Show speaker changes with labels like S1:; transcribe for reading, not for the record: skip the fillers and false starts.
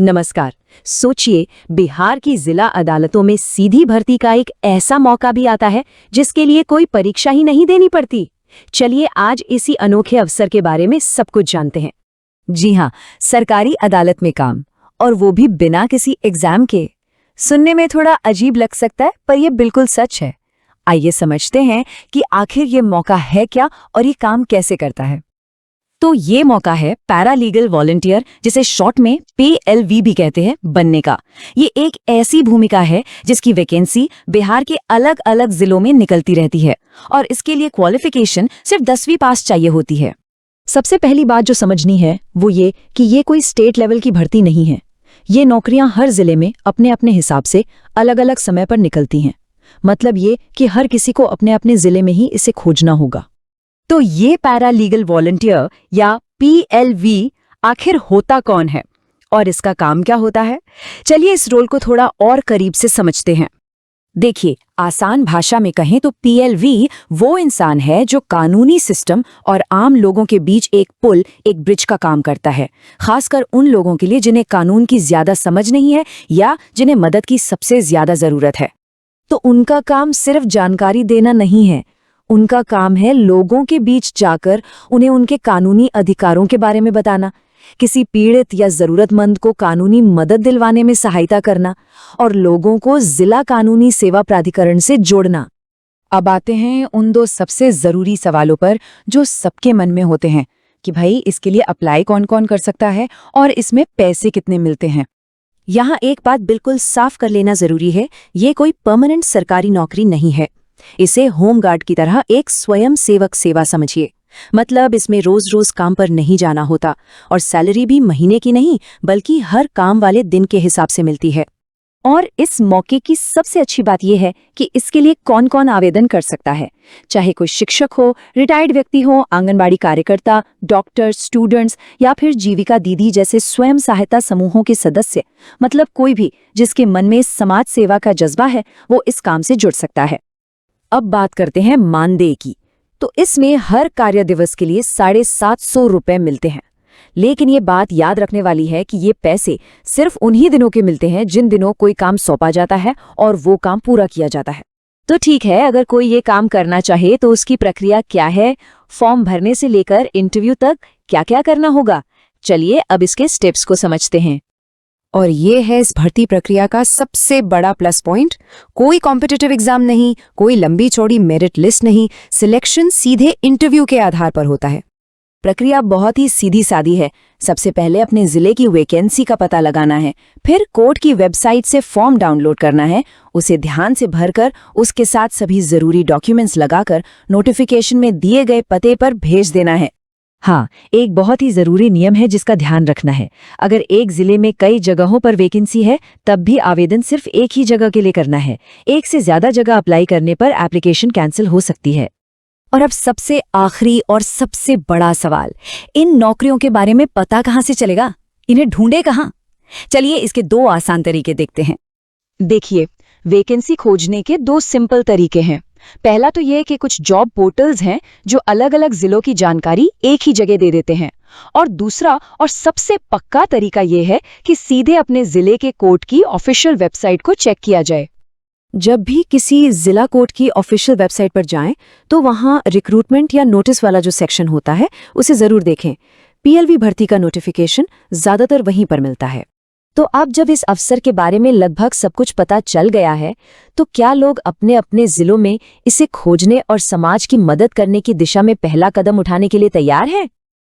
S1: नमस्कार। सोचिए, बिहार की जिला अदालतों में सीधी भर्ती का एक ऐसा मौका भी आता है जिसके लिए कोई परीक्षा ही नहीं देनी पड़ती। चलिए आज इसी अनोखे अवसर के बारे में सब कुछ जानते हैं।
S2: जी हाँ, सरकारी अदालत में काम, और वो भी बिना किसी एग्जाम के। सुनने में थोड़ा अजीब लग सकता है, पर ये बिल्कुल सच है। आइए समझते हैं कि आखिर ये मौका है क्या और ये काम कैसे करता है। तो ये मौका है पैरालीगल वॉलंटियर, जिसे शॉर्ट में PLV भी कहते हैं, बनने का। ये एक ऐसी भूमिका है जिसकी वैकेंसी बिहार के अलग अलग जिलों में निकलती रहती है, और इसके लिए क्वालिफिकेशन सिर्फ 10वीं पास चाहिए होती है।
S1: सबसे पहली बात जो समझनी है वो ये कि ये कोई स्टेट लेवल की भर्ती नहीं है। ये नौकरियां हर जिले में अपने अपने हिसाब से अलग अलग समय पर निकलती हैं। मतलब ये कि हर किसी को अपने अपने जिले में ही इसे खोजना होगा।
S2: तो ये पैरालीगल वॉलंटियर या PLV आखिर होता कौन है और इसका काम क्या होता है? चलिए इस रोल को थोड़ा और करीब से समझते हैं। देखिए, आसान भाषा में कहें तो PLV वो इंसान है जो कानूनी सिस्टम और आम लोगों के बीच एक पुल, एक ब्रिज का काम करता है, खासकर उन लोगों के लिए जिन्हें कानून की ज्यादा समझ नहीं है या जिन्हें मदद की सबसे ज्यादा जरूरत है। तो उनका काम सिर्फ जानकारी देना नहीं है, उनका काम है लोगों के बीच जाकर उन्हें उनके कानूनी अधिकारों के बारे में बताना, किसी पीड़ित या जरूरतमंद को कानूनी मदद दिलवाने में सहायता करना और लोगों को जिला कानूनी सेवा प्राधिकरण से जोड़ना। अब आते हैं उन दो सबसे जरूरी सवालों पर जो सबके मन में होते हैं कि भाई इसके लिए अप्लाई कौन कौन कर सकता है और इसमें पैसे कितने मिलते हैं।
S1: यहाँ एक बात बिल्कुल साफ कर लेना जरूरी है, ये कोई परमानेंट सरकारी नौकरी नहीं है। इसे होमगार्ड की तरह एक स्वयं सेवक सेवा समझिए। मतलब इसमें रोज रोज काम पर नहीं जाना होता और सैलरी भी महीने की नहीं बल्कि हर काम वाले दिन के हिसाब से मिलती है। और इस मौके की सबसे अच्छी बात यह है कि इसके लिए कौन कौन आवेदन कर सकता है, चाहे कोई शिक्षक हो, रिटायर्ड व्यक्ति हो, आंगनबाड़ी कार्यकर्ता, डॉक्टर, स्टूडेंट्स या फिर जीविका दीदी जैसे स्वयं सहायता समूहों के सदस्य। मतलब कोई भी जिसके मन में समाज सेवा का जज्बा है वो इस काम से जुड़ सकता है। अब बात करते हैं मानदेय की। तो इसमें हर कार्य दिवस के लिए 750 रुपए मिलते हैं। लेकिन ये बात याद रखने वाली है कि ये पैसे सिर्फ उन्हीं दिनों के मिलते हैं जिन दिनों कोई काम सौंपा जाता है और वो काम पूरा किया जाता है। तो ठीक है, अगर कोई ये काम करना चाहे तो उसकी प्रक्रिया क्या है, फॉर्म भरने से लेकर इंटरव्यू तक क्या क्या करना होगा। चलिए अब इसके स्टेप्स को समझते हैं।
S2: और ये है इस भर्ती प्रक्रिया का सबसे बड़ा प्लस पॉइंट। कोई कॉम्पिटिटिव एग्जाम नहीं, कोई लंबी चौड़ी मेरिट लिस्ट नहीं, सिलेक्शन सीधे इंटरव्यू के आधार पर होता है। प्रक्रिया बहुत ही सीधी सादी है। सबसे पहले अपने जिले की वैकेंसी का पता लगाना है, फिर कोर्ट की वेबसाइट से फॉर्म डाउनलोड करना है, उसे ध्यान से भरकर उसके साथ सभी जरूरी डॉक्यूमेंट्स लगाकर नोटिफिकेशन में दिए गए पते पर भेज देना है।
S1: हाँ, एक बहुत ही जरूरी नियम है जिसका ध्यान रखना है। अगर एक जिले में कई जगहों पर वैकेंसी है तब भी आवेदन सिर्फ एक ही जगह के लिए करना है। एक से ज्यादा जगह अप्लाई करने पर एप्लीकेशन कैंसिल हो सकती है।
S2: और अब सबसे आखिरी और सबसे बड़ा सवाल, इन नौकरियों के बारे में पता कहाँ से चलेगा, इन्हें ढूंढे कहाँ? चलिए इसके दो आसान तरीके देखते हैं।
S1: देखिए, वैकेंसी खोजने के दो सिंपल तरीके हैं। पहला तो यह कि कुछ जॉब पोर्टल्स हैं जो अलग अलग जिलों की जानकारी एक ही जगह दे देते हैं, और दूसरा और सबसे पक्का तरीका यह है कि सीधे अपने जिले के कोर्ट की ऑफिशियल वेबसाइट को चेक किया जाए। जब भी किसी जिला कोर्ट की ऑफिशियल वेबसाइट पर जाएं तो वहां रिक्रूटमेंट या नोटिस वाला जो सेक्शन होता है उसे जरूर देखें। PLV भर्ती का नोटिफिकेशन ज्यादातर वहीं पर मिलता है। तो अब जब इस अवसर के बारे में लगभग सब कुछ पता चल गया है, तो क्या लोग अपने अपने जिलों में इसे खोजने और समाज की मदद करने की दिशा में पहला कदम उठाने के लिए तैयार हैं?